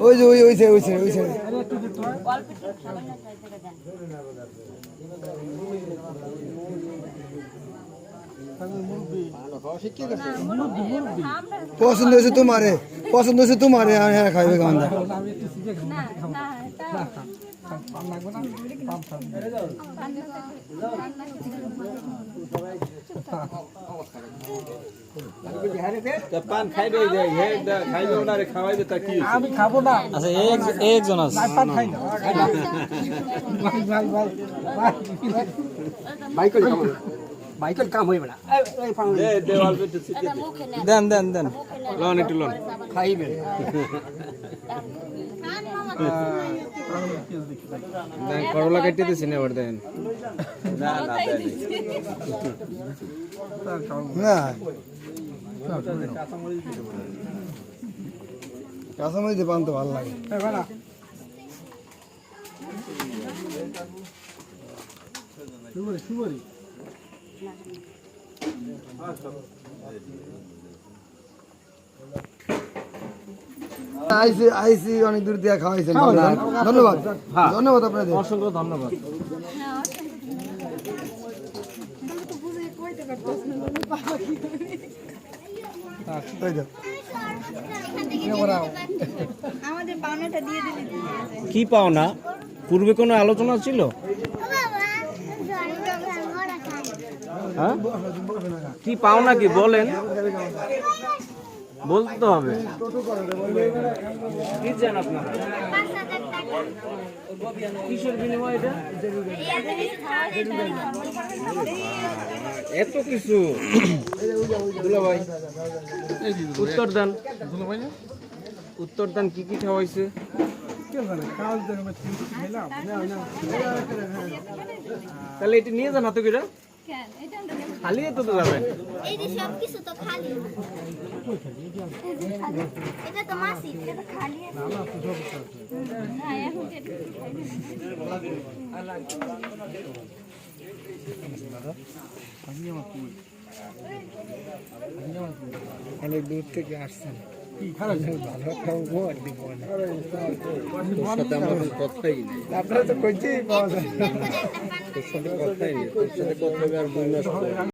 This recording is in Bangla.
ওই যে ওই পছন্দ হয়েছে তোমারে হ্যাঁ খাইবে গান্ধা পান খাইবে খাইবে ওনারে খাওয়াইবে তা কি আমি খাবো না। আচ্ছা একজন আছে পান খাই না। বাইকের কাম হইবে না। দেওয়াল বেটে সিটি দেন লন একটু লন খাইবে দেন করলা কেটে দিছি না এবার দেন না দেন না কাঁচামরিচ পান তো ভালো লাগে আইসি অনেক দূর দিয়ে খাওয়াইছেন ধন্যবাদ আপনাদের অসংখ্য ধন্যবাদ কি পাওনা পূর্বে কোনো আলোচনা ছিল হ্যাঁ কি পাওনা কি বলেন বলতে হবে কি চান আপনারা কিসের বিনিময় এটা এত কিছু দুলাভাই উত্তর দেন কি কি খাওয়াইছে তাহলে এটা নিয়ে যান হাতে করে খালি তো যাবেন এই যে সব কিছু তো খালি এটা তো মাসি এটা তো খালি না এখন অনেক দূর থেকে আসছেন ভালো খাবো কথাই নেই আপনারা তো কইতেই পাওয়া যায় তোর সাথে কথাই নেই তোর সাথে কথা আর